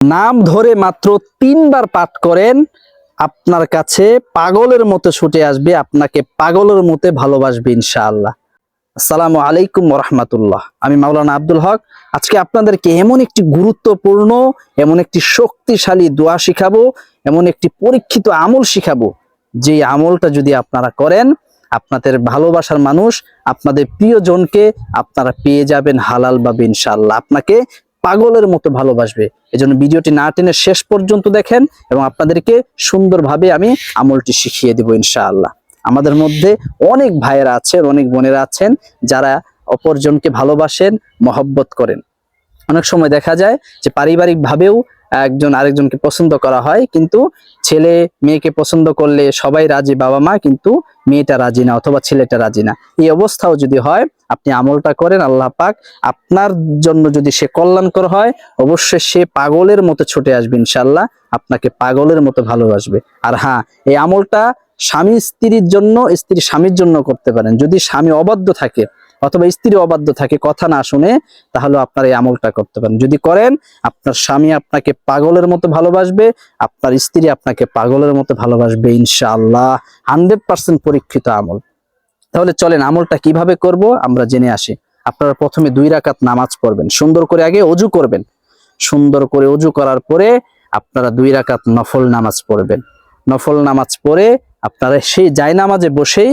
নাম ধরে মাত্র 3 বার পাঠ করেন, আপনার কাছে পাগলের মতো ছুটে আসবে, আপনাকে পাগলের মতো ভালোবাসবে ইনশাআল্লাহ। আসসালামু আলাইকুম ওয়া রাহমাতুল্লাহ। আমি মাওলানা আব্দুল হক। আজকে আপনাদেরকে এমন একটি গুরুত্বপূর্ণ, এমন একটি শক্তিশালী দোয়া শিখাবো, এমন একটি পরীক্ষিত আমল শিখাবো, যে আমলটা যদি আপনারা করেন, আপনাদের ভালোবাসার মানুষ, আপনাদের প্রিয়জনকে আপনারা পেয়ে যাবেন হালাল ভাবে ইনশাআল্লাহ। আপনাকে পাগলের মতো ভালোবাসবে। এজন্য ভিডিওটি না টেনে শেষ পর্যন্ত দেখেন এবং আপনাদেরকে সুন্দরভাবে আমি আমলটি শিখিয়ে দেব ইনশাআল্লাহ। আমাদের মধ্যে অনেক ভাইয়েরা আছেন, অনেক বোনেরা আছেন যারা অপরজনকে ভালোবাসেন, মহব্বত করেন। অনেক সময় দেখা যায় যে পারিবারিক ভাবেও একজন আরেকজনকে পছন্দ করা হয়, কিন্তু ছেলে মেয়েকে পছন্দ করলে সবাই রাজি, বাবা মা, কিন্তু মেয়েটা রাজি না অথবা ছেলেটা রাজি না। এই অবস্থাও যদি হয়, আপনি আমলটা করেন, আল্লাহ পাক আপনার জন্য যদি সে কল্যাণকর হয়, অবশ্যই সে পাগলের মতো ছুটে আসবে ইনশাআল্লাহ, আপনাকে পাগলের মতো ভালোবাসবে। আর হ্যাঁ, এই আমলটা স্বামী স্ত্রীর জন্য, স্ত্রী স্বামীর জন্য করতে পারেন। যদি স্বামী অবাধ্য থাকে অথবা স্ত্রী অবাধ্য থাকে, কথা না শুনে, তাহলে আপনার এই আমলটা করতে পারেন। যদি করেন, আপনার স্বামী আপনাকে পাগলের মতো ভালোবাসবে, আপনার স্ত্রী আপনাকে পাগলের মতো ভালোবাসবে ইনশাআল্লাহ। 100% পরীক্ষিত আমল। তাহলে চলেন আমলটা কিভাবে করব আমরা জেনে আসি। আপনারা প্রথমে 2 রাকাত নামাজ পড়বেন, সুন্দর করে আগে অজু করবেন। সুন্দর করে অজু করার পরে আপনারা 2 রাকাত নফল নামাজ পড়বেন। নফল নামাজ পড়ে আপনারা সেই জায়নামাজে বসেই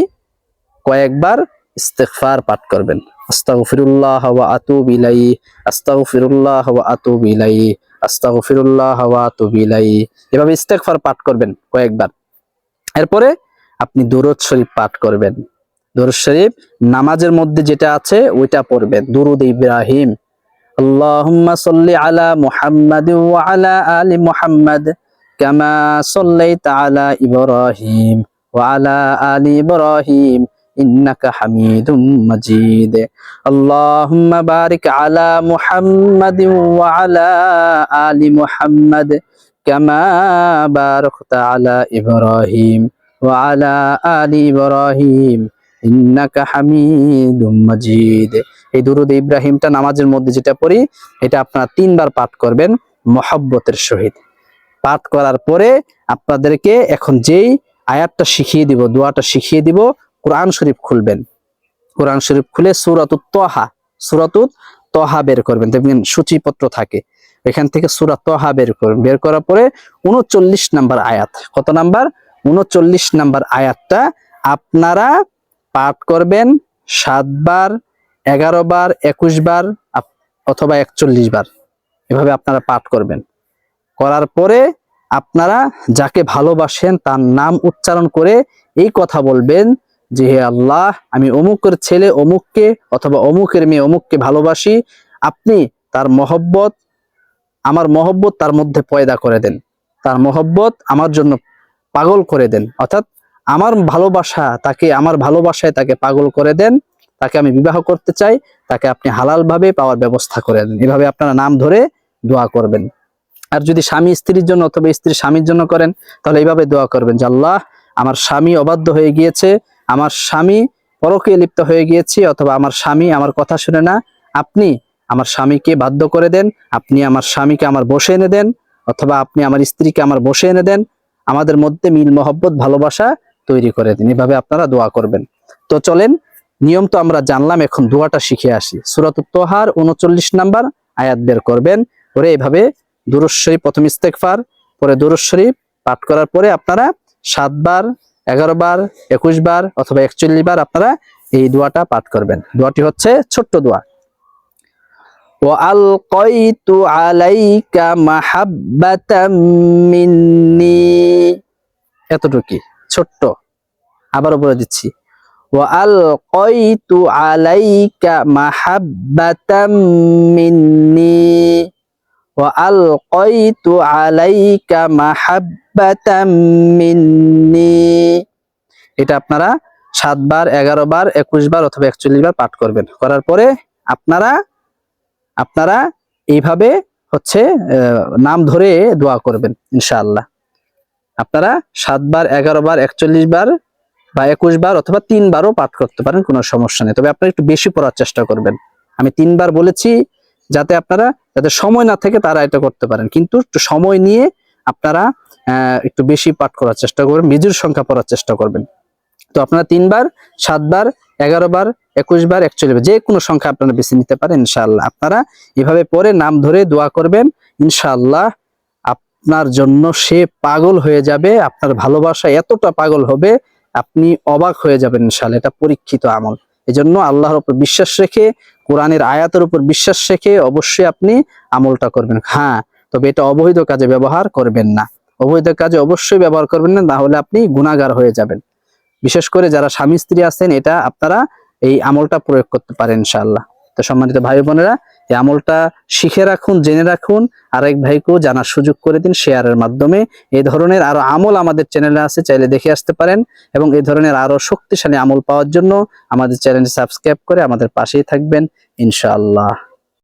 কয়েকবার ইস্তেগফার পাঠ করবেন। আস্তাগফিরুল্লাহ ওয়া আতুবু ইলাইহি, আস্তাগফিরুল্লাহ ওয়া আতুবু ইলাইহি, আস্তাগফিরুল্লাহ ওয়া আতুবু ইলাইহি। এভাবে ইস্তেগফার পাঠ করবেন কয়েকবার। এরপরে আপনি দুরূদ শরীফ পাঠ করবেন। দুরূদ শরীফ নামাজের মধ্যে যেটা আছে ওইটা পড়বেন, দুরূদ ইব্রাহিম। আল্লাহুম্মা সাল্লি আলা মুহাম্মাদ ওয়া আলা আলি মুহাম্মাদ কামা সাল্লাইতা আলা ইব্রাহিম ওয়া আলা আলি ইব্রাহিম ইন্নাকা হামিদুম মাজিদ। আল্লাহুম্মা বারিক আলা মুহাম্মাদ ওয়া আলা আলি মুহাম্মাদ কামা বারাকতা আলা ইব্রাহিম ওয়া আলা আলি ইব্রাহিম ইন্নাকা হামিদুম মাজিদ। এই দুরূদ ইব্রাহিমটা নামাজের মধ্যে যেটা পড়ি, এটা আপনারা 3 বার পাঠ করবেন মহব্বতের সহিত। পাঠ করার পরে আপনাদেরকে এখন যেই আয়াতটা শিখিয়ে দিব, দোয়াটা শিখিয়ে দিব, কোরআন শরীফ খুলবেন। কোরআন শরীফ খুলে সূরাতুত তাহা, সূরাতুত তাহা বের করবেন। দেখবেন সূচিপত্র থাকে, এখান থেকে সূরা তাহা বের করবেন। বের করার পরে 39 নাম্বার আয়াত, কত নাম্বার? 39 নাম্বার আয়াতটা আপনারা পাঠ করবেন 7 বার, 11 বার, 21 বার অথবা 41 বার। এভাবে আপনারা পাঠ করবেন। করার পরে আপনারা যাকে ভালোবাসেন তার নাম উচ্চারণ করে এই কথা বলবেন যে, হে আল্লাহ, আমি অমুকের ছেলে অমুককে অথবা অমুকের মেয়ে অমুককে ভালোবাসি, আপনি তার মহব্বত, আমার মহব্বত তার মধ্যে পয়দা করে দেন, তার মহব্বত আমার জন্য পাগল করে দেন, অর্থাৎ আমার ভালোবাসা তাকে, আমার ভালোবাসায় তাকে পাগল করে দেন, তাকে আমি বিবাহ করতে চাই, তাকে আপনি হালাল ভাবে পাওয়ার ব্যবস্থা করে দেন। এভাবে আপনারা নাম ধরে দোয়া করবেন। আর যদি স্বামী স্ত্রীর জন্য অথবা স্ত্রী স্বামীর জন্য করেন, তাহলে এইভাবে দোয়া করবেন যে, আল্লাহ, আমার স্বামী অবাধ্য হয়ে গিয়েছে, আমার স্বামী পরকে লিপ্ত হয়ে গিয়েছে, অথবা আমার স্বামী আমার কথা শুনে না, আপনি আমার স্বামীকে বাধ্য করে দেন, আপনি আমার স্বামীকে আমার বসে এনে দেন, অথবা আপনি আমার স্ত্রীকে আমার বসে এনে দেন, আমাদের মধ্যে মিল মহব্বত ভালোবাসা তৈরি করে দিন। এভাবে আপনারা দোয়া করবেন। তো চলেন, নিয়ম তো আমরা জানলাম, এখন দোয়াটা শিখে আসি। সূরাতুত তাহার 39 নাম্বার আয়াত বের করবেন, পরে এভাবে দুরূদ শরীফ, প্রথম ইস্তেগফার, পরে দুরূদ শরীফ পাঠ করার পরে আপনারা 7 বার, 11 বার, 21 বার অথবা 41 বার আপনারা এই দোয়াটা পাঠ করবেন। দোয়াটি হচ্ছে ছোট্ট দোয়া, ওয়া আলকাইতু আলাইকা মাহাব্বাতাম মিন্নি, এতটুকু ছোট্ট। আবার বলে দিচ্ছি, ওয়া আলকাইতু আলাইকা মাহাব্বাতাম মিন্নি, ওয়া আলকাইতু আলাইকা মাহাব্বাতাম মিন্নি। এটা আপনারা 7 বার, 11 বার, 21 বার অথবা 41 বার পাঠ করবেন। করার পরে আপনারা এইভাবে হচ্ছে নাম ধরে দোয়া করবেন ইনশাআল্লাহ। আপনারা 7 বার, 11 বার, 41 বার বা 21 বার অথবা 3 বারও পাঠ করতে পারেন, কোনো সমস্যা নেই। তবে আপনারা একটু বেশি পড়ার চেষ্টা করবেন। আমি 3 বার বলেছি, যাতে আপনারা যাতে সময় না থাকে তারা এটা করতে পারেন, কিন্তু একটু সময় নিয়ে আপনারা একটু বেশি পাঠ করার চেষ্টা করবেন, বিজুর সংখ্যা পড়ার চেষ্টা করবেন। তো আপনারা 3 বার, 7 বার, 11 বার, 21 বার, 41 বার, যে কোনো সংখ্যা আপনারা বেছে নিতে পারেন ইনশাআল্লাহ। আপনারা এভাবে পরে নাম ধরে দোয়া করবেন, ইনশাআল্লাহ আপনার জন্য সে পাগল হয়ে যাবে, আপনার ভালোবাসা এতটা পাগল হবে আপনি অবাক হয়ে যাবেন ইনশাআল্লাহ। এটা পরীক্ষিত আমল। এজন্য আল্লাহর উপর বিশ্বাস রেখে, কোরআনের আয়াতের উপর বিশ্বাস রেখে অবশ্যই আপনি আমলটা করবেন। হ্যাঁ, তবে এটা অবৈধ কাজে ব্যবহার করবেন না। অবৈধ কাজে অবশ্যই ব্যবহার করবেন না, তাহলে আপনি গুনাহগার হয়ে যাবেন। বিশেষ করে যারা স্বামী স্ত্রী আছেন, এটা আপনারা এই আমলটা প্রয়োগ করতে পারেন ইনশাআল্লাহ। তো সম্মানিত ভাই বোনেরা, এই আমলটা শিখে রাখুন, জেনে রাখুন, আরেক ভাইকেও জানার সুযোগ করে দিন শেয়ারের মাধ্যমে। এই ধরনের আরো আমল আমাদের চ্যানেলে আছে, চাইলে দেখে আসতে পারেন। এবং এই ধরনের আরো শক্তিশালী আমল পাওয়ার জন্য আমাদের চ্যানেলটি সাবস্ক্রাইব করে আমাদের পাশেই থাকবেন ইনশাআল্লাহ।